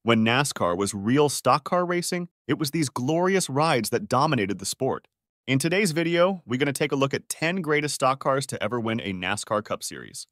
When NASCAR was real stock car racing, it was these glorious rides that dominated the sport. In today's video, we're going to take a look at 10 greatest stock cars to ever win a NASCAR Cup Series.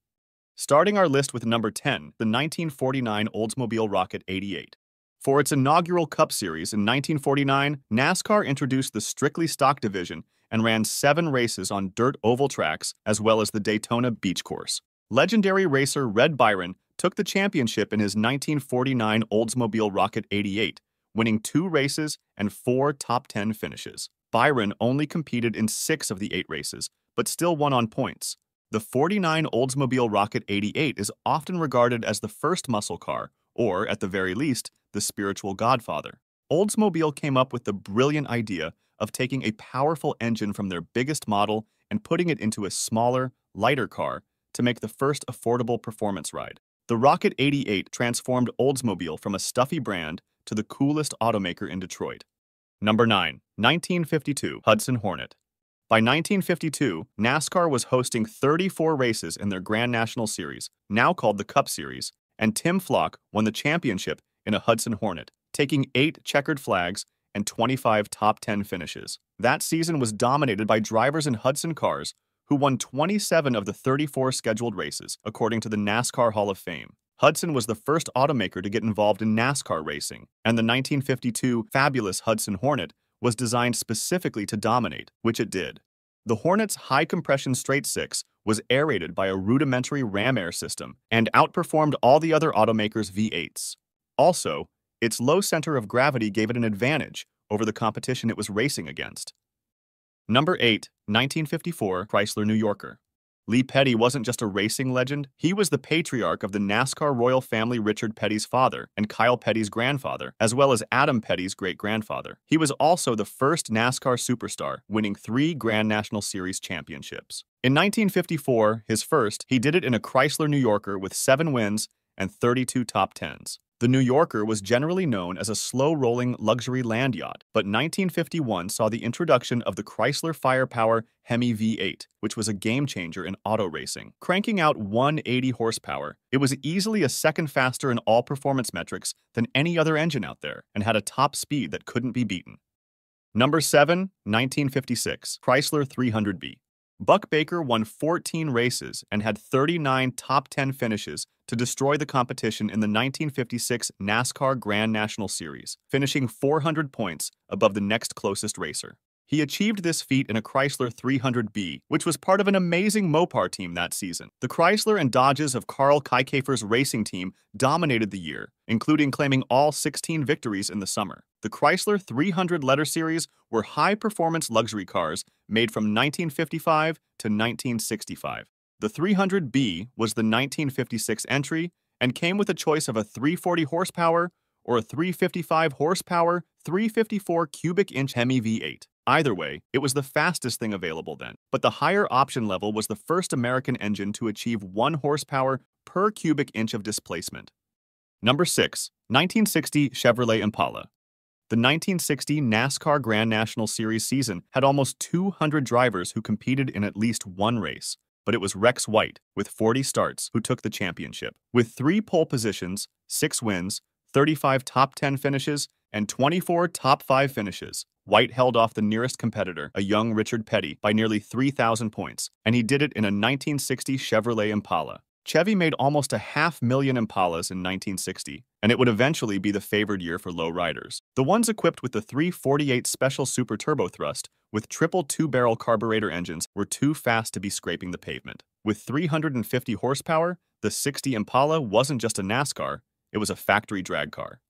Starting our list with number 10, the 1949 Oldsmobile Rocket 88. For its inaugural Cup Series in 1949, NASCAR introduced the strictly stock division and ran 7 races on dirt oval tracks as well as the Daytona beach course. Legendary racer Red Byron took the championship in his 1949 Oldsmobile Rocket 88, winning 2 races and 4 top 10 finishes. Byron only competed in 6 of the 8 races, but still won on points. The 49 Oldsmobile Rocket 88 is often regarded as the first muscle car, or, at the very least, the spiritual godfather. Oldsmobile came up with the brilliant idea of taking a powerful engine from their biggest model and putting it into a smaller, lighter car to make the first affordable performance ride. The Rocket 88 transformed Oldsmobile from a stuffy brand to the coolest automaker in Detroit. Number 9. 1952 Hudson Hornet. By 1952, NASCAR was hosting 34 races in their Grand National Series, now called the Cup Series, and Tim Flock won the championship in a Hudson Hornet, taking 8 checkered flags and 25 top 10 finishes. That season was dominated by drivers in Hudson cars who won 27 of the 34 scheduled races, according to the NASCAR Hall of Fame. Hudson was the first automaker to get involved in NASCAR racing, and the 1952 fabulous Hudson Hornet was designed specifically to dominate, which it did. The Hornet's high-compression straight six was aerated by a rudimentary ram air system and outperformed all the other automakers' V8s. Also, its low center of gravity gave it an advantage over the competition it was racing against. Number 8. 1954 Chrysler New Yorker. Lee Petty wasn't just a racing legend, he was the patriarch of the NASCAR royal family, Richard Petty's father and Kyle Petty's grandfather, as well as Adam Petty's great-grandfather. He was also the first NASCAR superstar, winning 3 Grand National Series championships. In 1954, his first, he did it in a Chrysler New Yorker with 7 wins and 32 top 10s. The New Yorker was generally known as a slow-rolling luxury land yacht, but 1951 saw the introduction of the Chrysler Firepower Hemi V8, which was a game-changer in auto racing. Cranking out 180 horsepower, it was easily a second faster in all performance metrics than any other engine out there, and had a top speed that couldn't be beaten. Number 7. 1956 Chrysler 300B. Buck Baker won 14 races and had 39 top 10 finishes to destroy the competition in the 1956 NASCAR Grand National Series, finishing 400 points above the next closest racer. He achieved this feat in a Chrysler 300B, which was part of an amazing Mopar team that season. The Chrysler and Dodges of Carl Kiekhaefer's racing team dominated the year, including claiming all 16 victories in the summer. The Chrysler 300 letter series were high-performance luxury cars made from 1955 to 1965. The 300B was the 1956 entry and came with a choice of a 340 horsepower or a 355 horsepower, 354 cubic inch Hemi V8. Either way, it was the fastest thing available then, but the higher option level was the first American engine to achieve 1 horsepower per cubic inch of displacement. Number 6. 1960 Chevrolet Impala. The 1960 NASCAR Grand National Series season had almost 200 drivers who competed in at least 1 race, but it was Rex White, with 40 starts, who took the championship. With 3 pole positions, 6 wins, 35 top 10 finishes, and 24 top 5 finishes, White held off the nearest competitor, a young Richard Petty, by nearly 3,000 points, and he did it in a 1960 Chevrolet Impala. Chevy made almost 500,000 Impalas in 1960, and it would eventually be the favored year for low-riders. The ones equipped with the 348 Special Super Turbo Thrust with triple 2-barrel carburetor engines were too fast to be scraping the pavement. With 350 horsepower, the 60 Impala wasn't just a NASCAR, it was a factory drag car.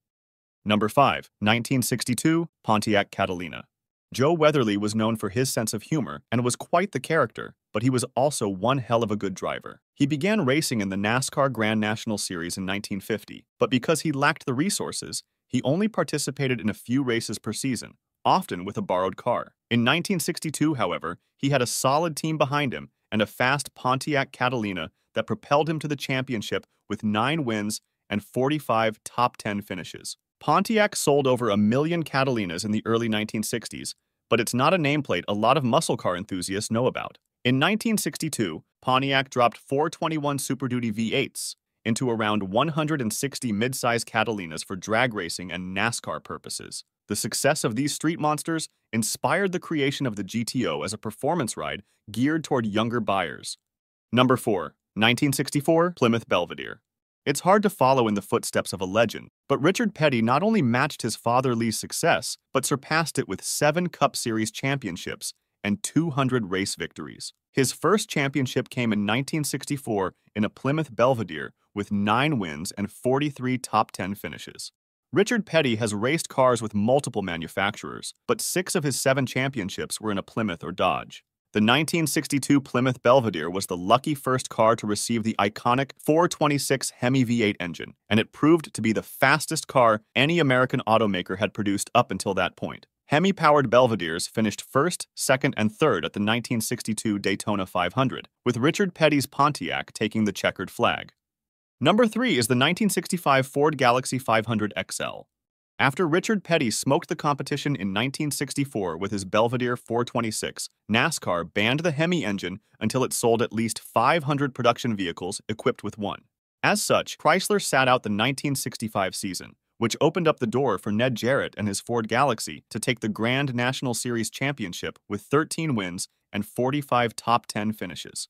Number 5. 1962 Pontiac Catalina. Joe Weatherly was known for his sense of humor and was quite the character, but he was also one hell of a good driver. He began racing in the NASCAR Grand National Series in 1950, but because he lacked the resources, he only participated in a few races per season, often with a borrowed car. In 1962, however, he had a solid team behind him and a fast Pontiac Catalina that propelled him to the championship with 9 wins and 45 top 10 finishes. Pontiac sold over 1 million Catalinas in the early 1960s, but it's not a nameplate a lot of muscle car enthusiasts know about. In 1962, Pontiac dropped 421 Super Duty V8s into around 160 mid-size Catalinas for drag racing and NASCAR purposes. The success of these street monsters inspired the creation of the GTO as a performance ride geared toward younger buyers. Number 4. 1964 Plymouth Belvedere. It's hard to follow in the footsteps of a legend, but Richard Petty not only matched his father Lee's success, but surpassed it with 7 Cup Series championships and 200 race victories. His first championship came in 1964 in a Plymouth Belvedere with 9 wins and 43 top 10 finishes. Richard Petty has raced cars with multiple manufacturers, but 6 of his 7 championships were in a Plymouth or Dodge. The 1962 Plymouth Belvedere was the lucky first car to receive the iconic 426 Hemi V8 engine, and it proved to be the fastest car any American automaker had produced up until that point. Hemi-powered Belvederes finished first, second, and third at the 1962 Daytona 500, with Richard Petty's Pontiac taking the checkered flag. Number 3 is the 1965 Ford Galaxie 500 XL. After Richard Petty smoked the competition in 1964 with his Belvedere 426, NASCAR banned the Hemi engine until it sold at least 500 production vehicles equipped with one. As such, Chrysler sat out the 1965 season, which opened up the door for Ned Jarrett and his Ford Galaxie to take the Grand National Series championship with 13 wins and 45 top 10 finishes.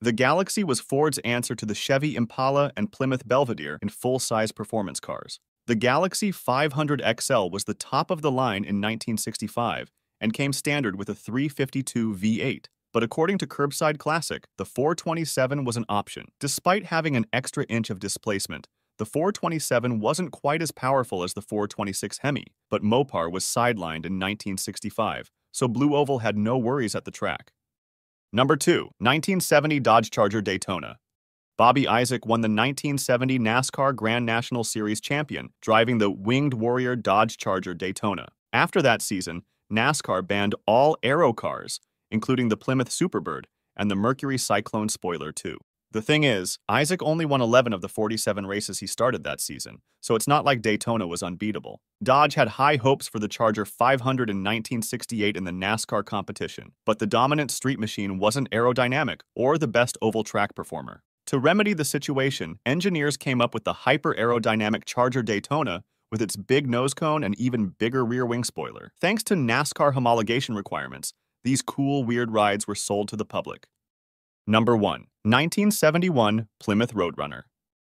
The Galaxie was Ford's answer to the Chevy Impala and Plymouth Belvedere in full-size performance cars. The Galaxie 500 XL was the top of the line in 1965 and came standard with a 352 V8. But according to Curbside Classic, the 427 was an option. Despite having an extra inch of displacement, the 427 wasn't quite as powerful as the 426 Hemi, but Mopar was sidelined in 1965, so Blue Oval had no worries at the track. Number 2. 1970 Dodge Charger Daytona. Bobby Isaac won the 1970 NASCAR Grand National Series champion, driving the Winged Warrior Dodge Charger Daytona. After that season, NASCAR banned all aero cars, including the Plymouth Superbird and the Mercury Cyclone Spoiler 2. The thing is, Isaac only won 11 of the 47 races he started that season, so it's not like Daytona was unbeatable. Dodge had high hopes for the Charger 500 in 1968 in the NASCAR competition, but the dominant street machine wasn't aerodynamic or the best oval track performer. To remedy the situation, engineers came up with the hyper-aerodynamic Charger Daytona with its big nose cone and even bigger rear wing spoiler. Thanks to NASCAR homologation requirements, these cool, weird rides were sold to the public. Number 1. 1971 Plymouth Roadrunner.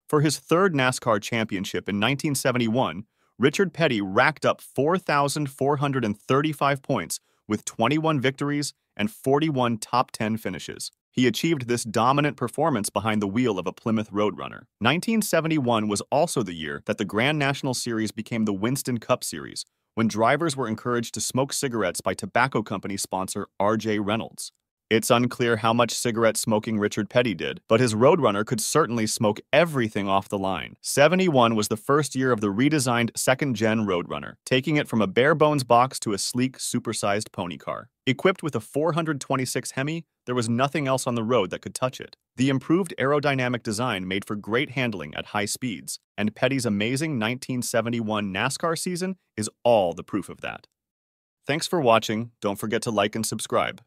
For his third NASCAR championship in 1971, Richard Petty racked up 4,435 points with 21 victories and 41 top 10 finishes. He achieved this dominant performance behind the wheel of a Plymouth Roadrunner. 1971 was also the year that the Grand National Series became the Winston Cup Series, when drivers were encouraged to smoke cigarettes by tobacco company sponsor R.J. Reynolds. It's unclear how much cigarette smoking Richard Petty did, but his Roadrunner could certainly smoke everything off the line. 71 was the first year of the redesigned second-gen Roadrunner, taking it from a bare-bones box to a sleek, supersized pony car. Equipped with a 426 Hemi, there was nothing else on the road that could touch it. The improved aerodynamic design made for great handling at high speeds, and Petty's amazing 1971 NASCAR season is all the proof of that. Thanks for watching. Don't forget to like and subscribe.